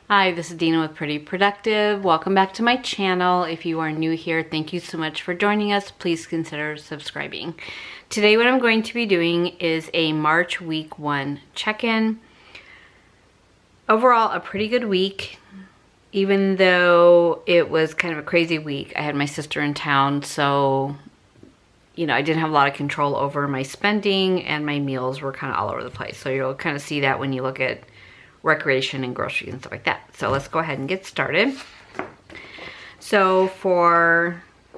Hi, this is Dina with Pretty Productive. Welcome back to my channel. If you are new here, thank you so much for joining us. Please consider subscribing. Today what I'm going to be doing is a March week 1 check-in. Overall, a pretty good week, even though it was kind of a crazy week. I had my sister in town, so I didn't have a lot of control over my spending, and my meals were kind of all over the place. So you'll kind of see that when you look at recreation and groceries and stuff like that. So let's go ahead and get started. So I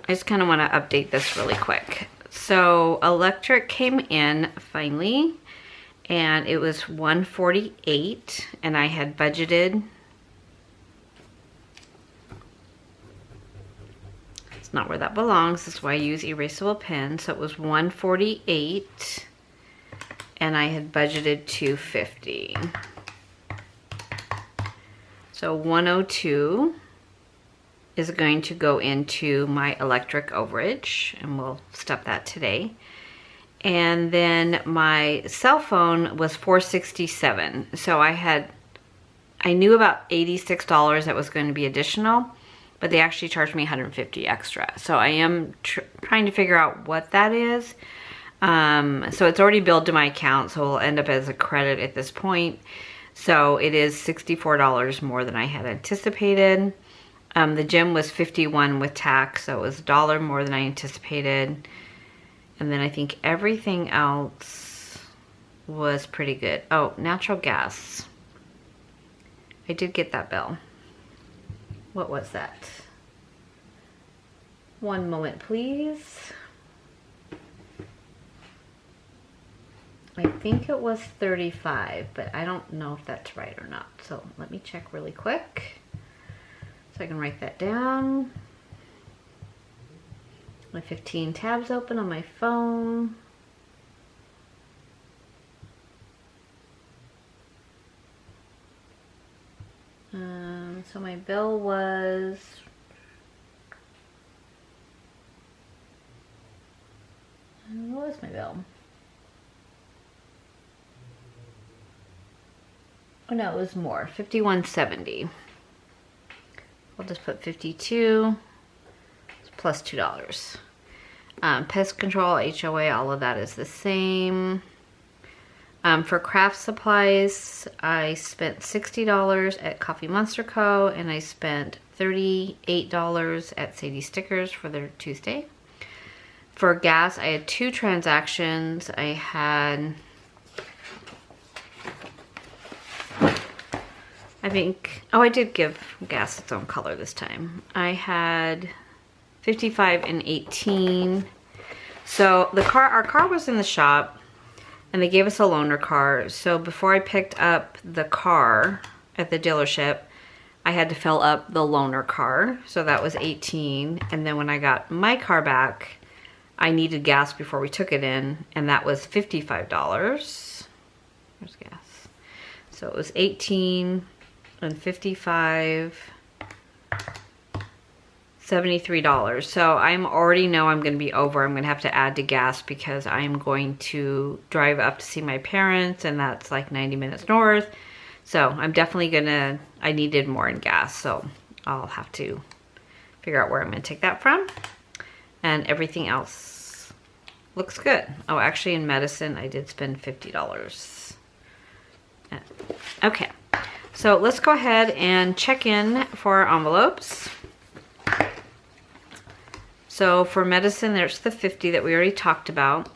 just kind of want to update this really quick. So electric came in finally, and it was $148, and I had budgeted, it's not where that belongs, that's why I use erasable pen. So it was $148, and I had budgeted $250. So $102 is going to go into my electric overage, and we'll stop that today. And then my cell phone was $467. So I knew about $86 that was going to be additional, but they actually charged me $150 extra. So I am trying to figure out what that is. So it's already billed to my account, so it'll end up as a credit at this point. So it is $64 more than I had anticipated. The gym was $51 with tax, so it was $1 more than I anticipated. And then I think everything else was pretty good. Oh, natural gas. I did get that bill. What was that? One moment, please. I think it was $35, but I don't know if that's right or not. So let me check really quick so I can write that down. My 15 tabs open on my phone. So my bill was what was my bill? Oh no, it was more, $51.70. I'll just put 52 plus $2. Pest control, HOA, all of that is the same. For craft supplies, I spent $60 at Coffee Monster Co. and I spent $38 at Sadie Stickers for their Tuesday. For gas, I had 2 transactions. I did give gas its own color this time. I had 55 and 18. So our car was in the shop, and they gave us a loaner car. So before I picked up the car at the dealership, I had to fill up the loaner car. So that was 18. And then when I got my car back, I needed gas before we took it in, and that was $55. Where's gas? So it was 18 and 55, $73. So I already know I'm going to be over. I'm going to have to add to gas because I'm going to drive up to see my parents, and that's like 90 minutes north. So I'm definitely I needed more in gas. So I'll have to figure out where I'm going to take that from. And everything else looks good. Oh, actually in medicine, I did spend $50. Okay. So let's go ahead and check in for our envelopes. So for medicine, there's the $50 that we already talked about.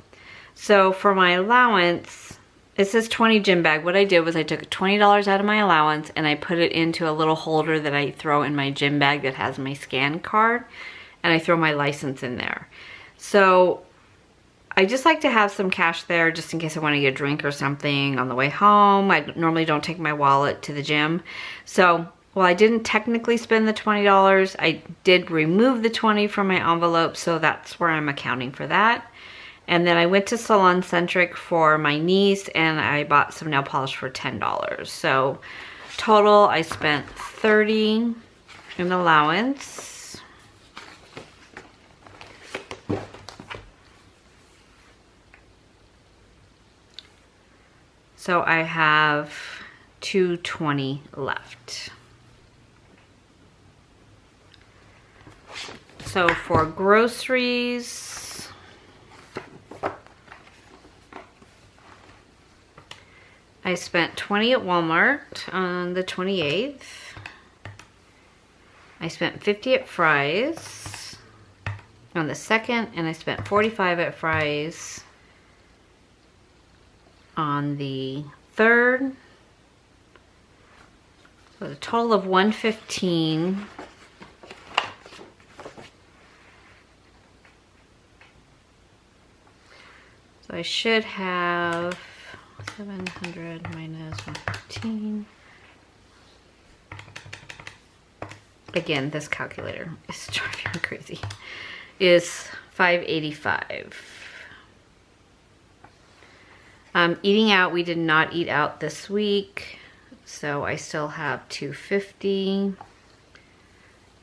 So for my allowance, it says 20 gym bag. What I did was I took $20 out of my allowance and I put it into a little holder that I throw in my gym bag that has my scan card, and I throw my license in there. So I just like to have some cash there just in case I want to get a drink or something on the way home. I normally don't take my wallet to the gym. So while I didn't technically spend the $20, I did remove the $20 from my envelope, so that's where I'm accounting for that. And then I went to Salon Centric for my niece, and I bought some nail polish for $10. So total, I spent $30 in allowance. So I have $220 left. So for groceries, I spent $20 at Walmart on the 28th. I spent $50 at Fry's on the 2nd, and I spent $45 at Fry's on the 3rd. So a total of $115. So I should have 700 minus 115. Again, this calculator is driving me crazy. Is $585. Eating out, we did not eat out this week, so I still have $250.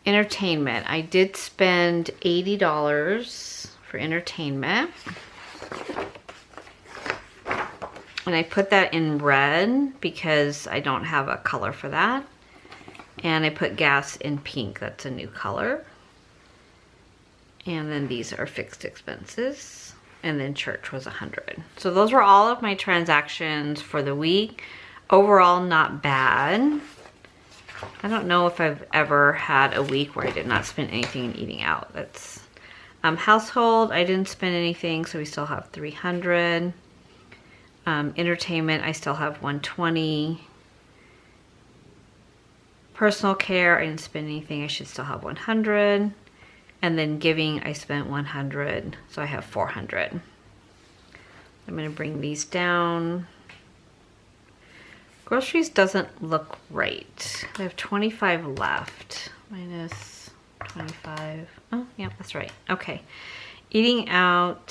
Entertainment, I did spend $80 for entertainment. And I put that in red because I don't have a color for that. And I put gas in pink, that's a new color. And then these are fixed expenses. And then church was $100. So those were all of my transactions for the week. Overall, not bad. I don't know if I've ever had a week where I did not spend anything in eating out. That's household, I didn't spend anything, so we still have $300. Entertainment, I still have $120. Personal care, I didn't spend anything, I should still have $100. And then giving, I spent $100, so I have $400. I'm gonna bring these down. Groceries doesn't look right. I have 25 left, minus 25. Oh, yeah, that's right, okay. Eating out,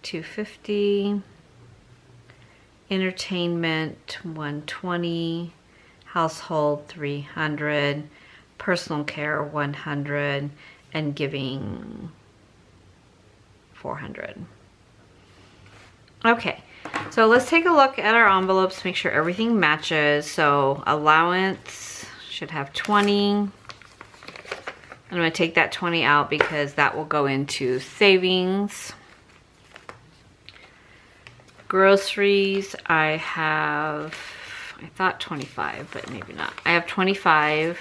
$250. Entertainment, $120. Household, $300. Personal care, $100. And giving, $400. Okay, so let's take a look at our envelopes, make sure everything matches. So allowance should have 20. I'm gonna take that 20 out because that will go into savings. Groceries, I have, I thought 25, but maybe not. I have 25.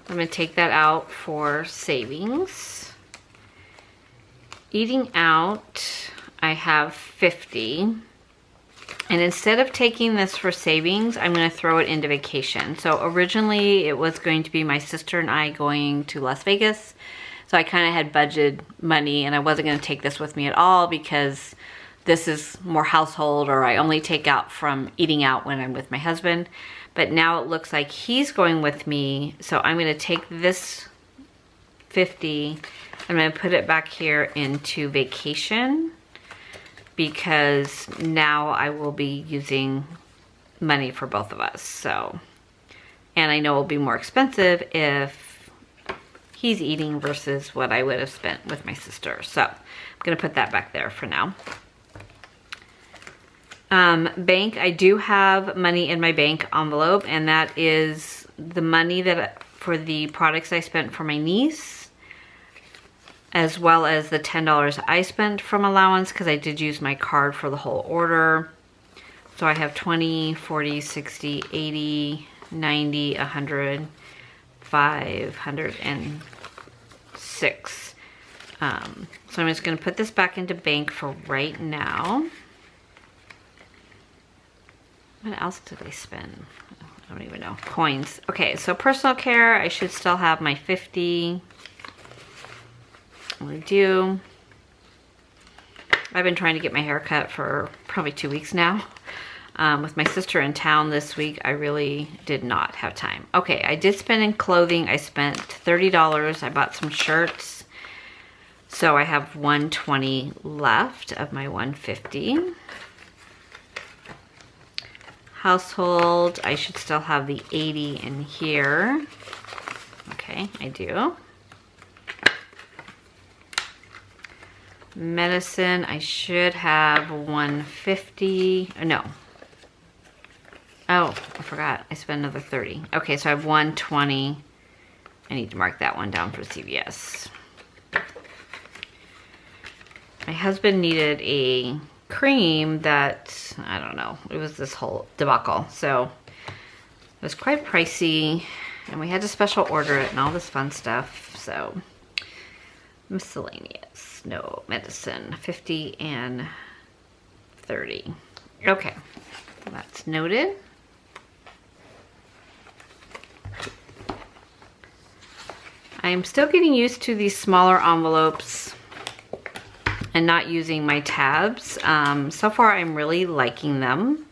I'm gonna take that out for savings. Eating out, I have 50. And instead of taking this for savings, I'm gonna throw it into vacation. So originally it was going to be my sister and I going to Las Vegas. So I kind of had budgeted money and I wasn't gonna take this with me at all because this is more household, or I only take out from eating out when I'm with my husband. But now it looks like he's going with me. So I'm gonna take this 50, I'm gonna put it back here into vacation because now I will be using money for both of us. So, and I know it'll be more expensive if he's eating versus what I would have spent with my sister. So I'm gonna put that back there for now. Bank, I do have money in my bank envelope, and that is the money that for the products I spent for my niece, as well as the $10 I spent from allowance because I did use my card for the whole order. So I have 20, 40, 60, 80, 90, 100, 506. So I'm just gonna put this back into bank for right now. What else did I spend? I don't even know. Coins. Okay, so personal care, I should still have my 50. I do. I've been trying to get my hair cut for probably 2 weeks now. With my sister in town this week, I really did not have time. Okay, I did spend in clothing. I spent $30. I bought some shirts. So I have 120 left of my 150. Household, I should still have the 80 in here. Okay, I do. Medicine, I should have 150. No. Oh, I forgot. I spent another 30. Okay, so I have 120 I need to mark that one down for CVS. My husband needed a cream that, I don't know, it was this whole debacle. So it was quite pricey and we had to special order it and all this fun stuff. So miscellaneous, no, medicine, 50 and 30. Okay, that's noted. I'm still getting used to these smaller envelopes and not using my tabs. So far I'm really liking them.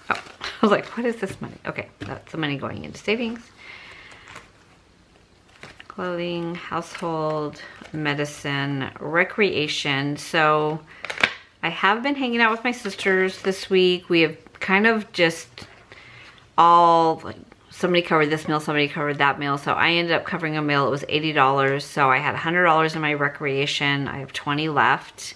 Oh, I was like, what is this money? Okay, that's the money going into savings. Clothing, household, medicine, recreation. So I have been hanging out with my sisters this week. We have kind of just all, like, somebody covered this meal, somebody covered that meal. So I ended up covering a meal. It was $80. So I had $100 in my recreation. I have 20 left.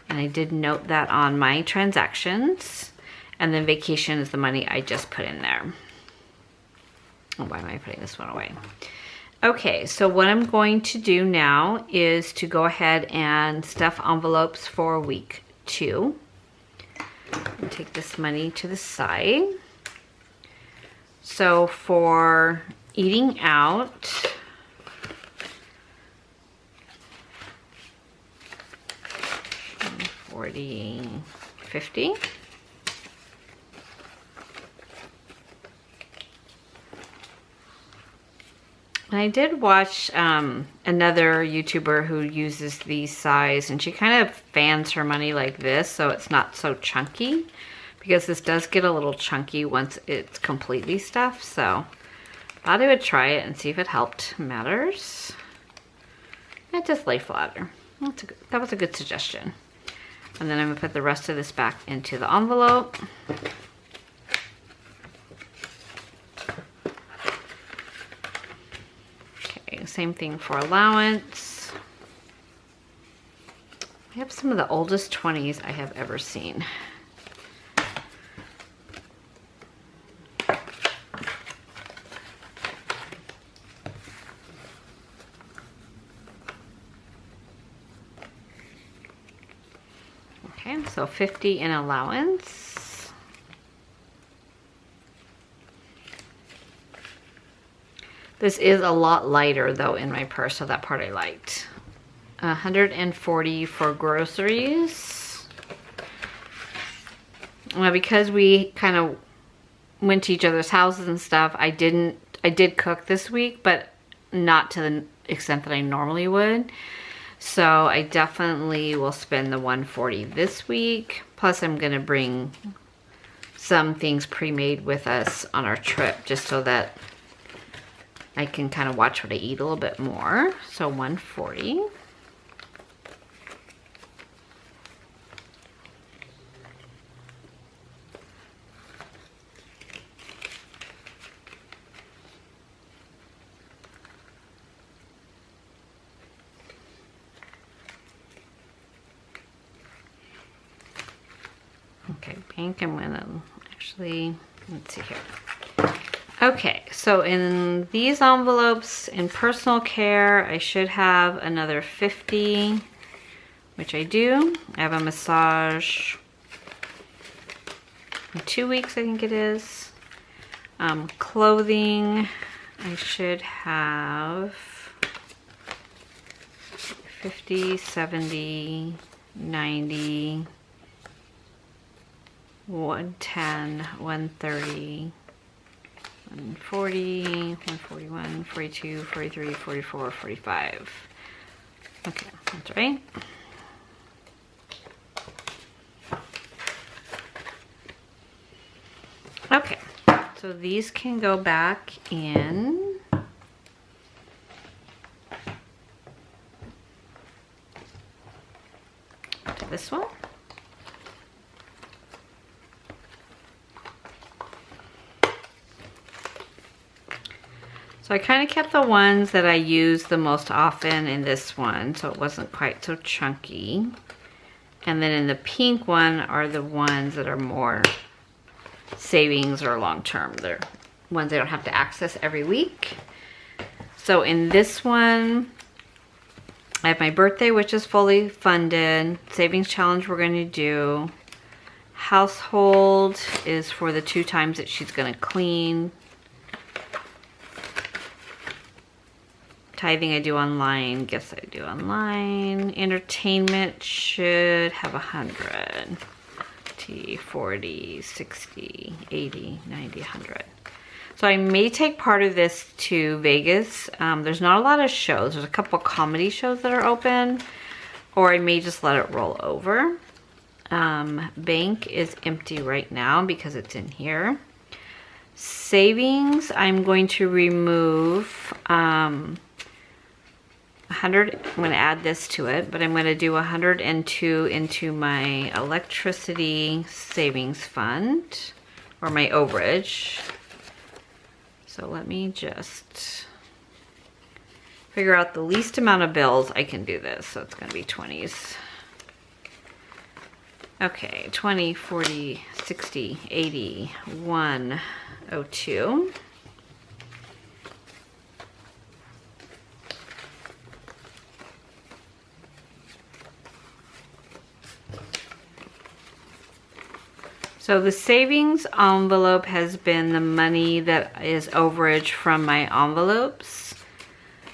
And I did note that on my transactions. And then vacation is the money I just put in there. Oh, why am I putting this one away? Okay, so what I'm going to do now is to go ahead and stuff envelopes for week 2. And take this money to the side. So for eating out, $40, $50. And I did watch another YouTuber who uses these size, and she kind of fans her money like this so it's not so chunky, because this does get a little chunky once it's completely stuffed. So I thought I would try it and see if it helped matters. It just lay flatter. That was a good suggestion. And then I'm gonna put the rest of this back into the envelope. Same thing for allowance. I have some of the oldest 20s I have ever seen. Okay, so 50 in allowance. This is a lot lighter though in my purse, so that part I liked. 140 for groceries. Well, because we kind of went to each other's houses and stuff, I did cook this week, but not to the extent that I normally would. So I definitely will spend the 140 this week. Plus I'm gonna bring some things pre-made with us on our trip, just so that I can kind of watch what I eat a little bit more. So 140. Okay, pink, I'm gonna actually, let's see here. Okay, so in these envelopes in personal care, I should have another 50, which I do. I have a massage in 2 weeks, I think it is. Clothing, I should have 50, 70, 90, 110, 130, 140, 141, 42, 43, 44, 45. Okay, that's right. Okay, so these can go back in to this one. So I kind of kept the ones that I use the most often in this one, so it wasn't quite so chunky. And then in the pink one are the ones that are more savings or long-term. They're ones I don't have to access every week. So in this one, I have my birthday, which is fully funded. Savings challenge we're going to do. Household is for the 2 times that she's going to clean. Tithing I do online. Gifts I do online. Entertainment should have 100. 40, 60, 80, 90, 100. So I may take part of this to Vegas. There's not a lot of shows. There's a couple comedy shows that are open, or I may just let it roll over. Bank is empty right now because it's in here. Savings, I'm going to remove 100. I'm going to add this to it, but I'm going to do 102 into my electricity savings fund, or my overage. So let me just figure out the least amount of bills I can do this. So it's going to be 20s. Okay, 20, 40, 60, 80, 102. So the savings envelope has been the money that is overage from my envelopes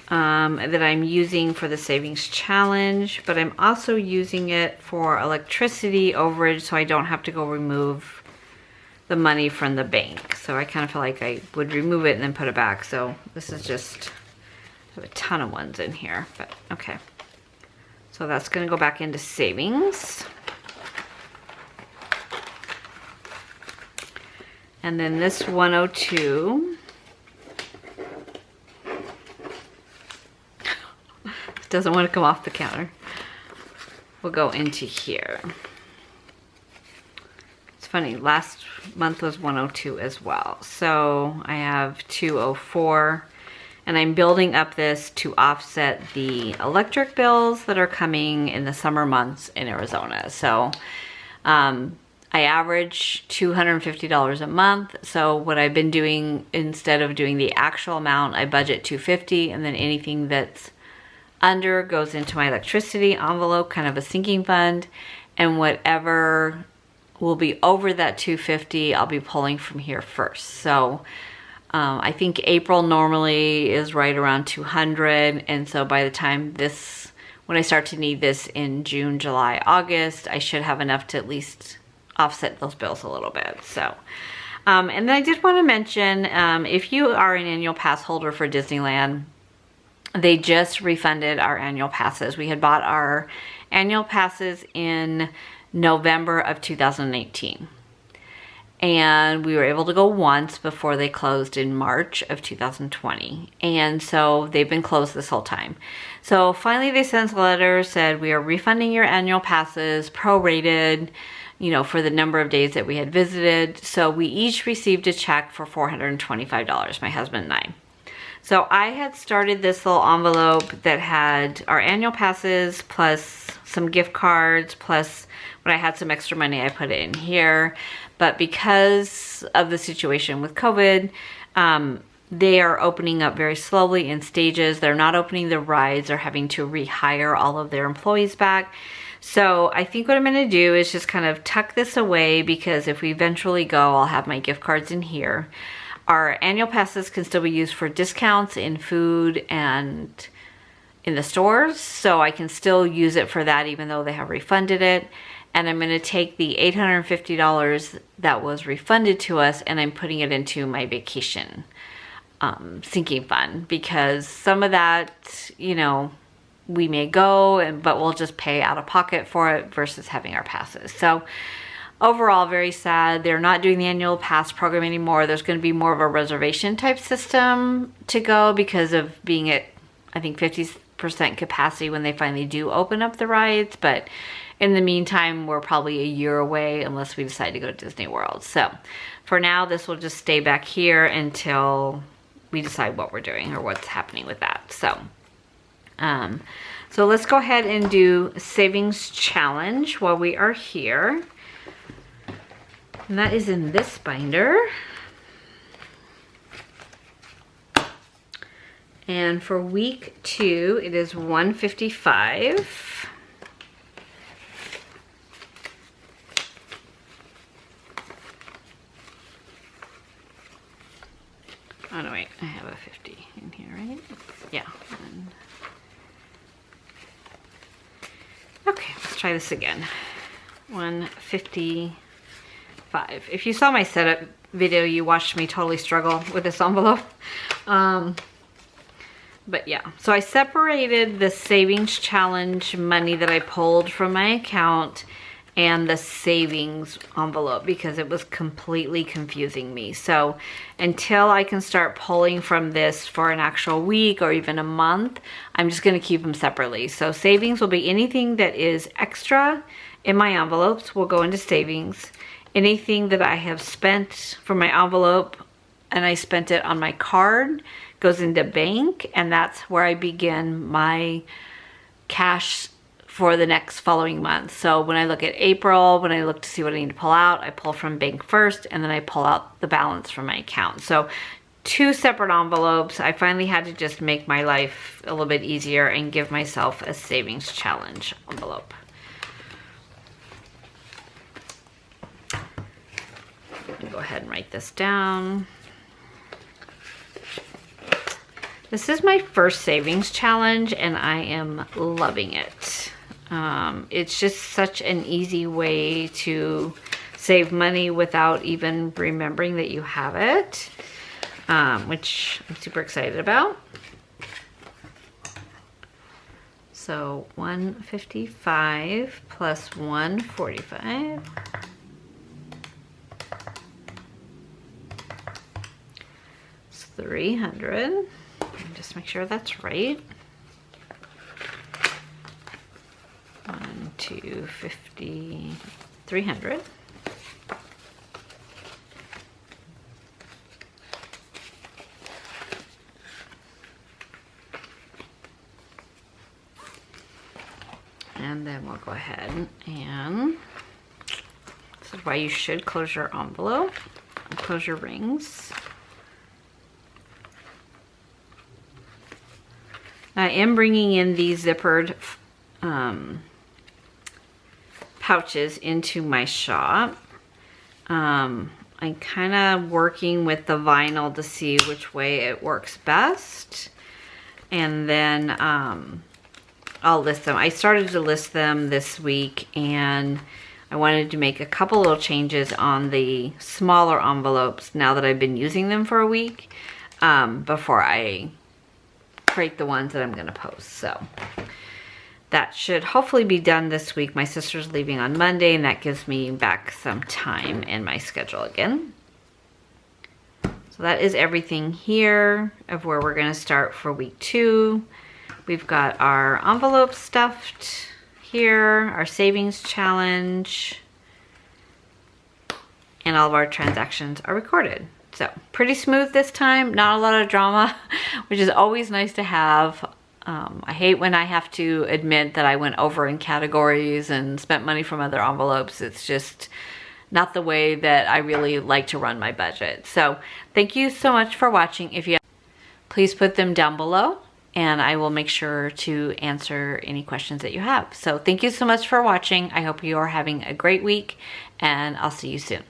that I'm using for the savings challenge, but I'm also using it for electricity overage so I don't have to go remove the money from the bank. So I kind of feel like I would remove it and then put it back. So this is just, I have a ton of ones in here, but okay. So that's gonna go back into savings. And then this 102, it doesn't want to come off the counter, will go into here. It's funny, last month was 102 as well. So I have 204, and I'm building up this to offset the electric bills that are coming in the summer months in Arizona. So I average $250 a month. So what I've been doing, instead of doing the actual amount, I budget $250, and then anything that's under goes into my electricity envelope, kind of a sinking fund, and whatever will be over that $250, I'll be pulling from here first. So I think April normally is right around 200, and so by the time this, when I start to need this in June, July, August, I should have enough to at least offset those bills a little bit. So and then I did want to mention, if you are an annual pass holder for Disneyland, they just refunded our annual passes. We had bought our annual passes in November of 2018, and we were able to go once before they closed in March of 2020, and so they've been closed this whole time. So finally they sent a letter, said we are refunding your annual passes prorated, you know, for the number of days that we had visited. So we each received a check for $425, my husband and I. So I had started this little envelope that had our annual passes plus some gift cards, plus when I had some extra money, I put it in here. But because of the situation with COVID, they are opening up very slowly in stages. They're not opening the rides. They're having to rehire all of their employees back. So I think what I'm going to do is just kind of tuck this away, because if we eventually go, I'll have my gift cards in here. Our annual passes can still be used for discounts in food and in the stores, so I can still use it for that even though they have refunded it. And I'm going to take the $850 that was refunded to us, and I'm putting it into my vacation sinking fund, because some of that, you know, we may go, but we'll just pay out of pocket for it versus having our passes. So overall, very sad. They're not doing the annual pass program anymore. There's going to be more of a reservation type system to go because of being at, I think, 50% capacity when they finally do open up the rides. But in the meantime, we're probably a year away unless we decide to go to Disney World. So for now, this will just stay back here until we decide what we're doing or what's happening with that. So so let's go ahead and do savings challenge while we are here. And that is in this binder. And for week 2, it is $155. Oh no, wait, I have a 50 in here, right? Yeah. Okay, let's try this again. 155. If you saw my setup video, you watched me totally struggle with this envelope. But yeah, so I separated the savings challenge money that I pulled from my account and the savings envelope because it was completely confusing me. So until I can start pulling from this for an actual week or even a month, I'm just gonna keep them separately. So savings will be anything that is extra in my envelopes will go into savings. Anything that I have spent from my envelope and I spent it on my card goes into bank, and that's where I begin my cash for the next following month. So when I look at April, when I look to see what I need to pull out, I pull from bank first and then I pull out the balance from my account. So 2 separate envelopes. I finally had to just make my life a little bit easier and give myself a savings challenge envelope. I'll go ahead and write this down. This is my first savings challenge and I am loving it. It's just such an easy way to save money without even remembering that you have it, which I'm super excited about. So 155 plus 145. It's 300. Just make sure that's right. 1, 2, 50, 300. And then we'll go ahead and this is why you should close your envelope and close your rings. I am bringing in these zippered pouches into my shop. I'm kind of working with the vinyl to see which way it works best. And then I'll list them. I started to list them this week and I wanted to make a couple little changes on the smaller envelopes now that I've been using them for a week before I create the ones that I'm going to post. So that should hopefully be done this week. My sister's leaving on Monday and that gives me back some time in my schedule again. So that is everything here of where we're going to start for week 2. We've got our envelope stuffed here, our savings challenge, and all of our transactions are recorded. So pretty smooth this time, not a lot of drama, which is always nice to have. I hate when I have to admit that I went over in categories and spent money from other envelopes. It's just not the way that I really like to run my budget. So thank you so much for watching. If you have, please put them down below and I will make sure to answer any questions that you have. So thank you so much for watching. I hope you are having a great week and I'll see you soon.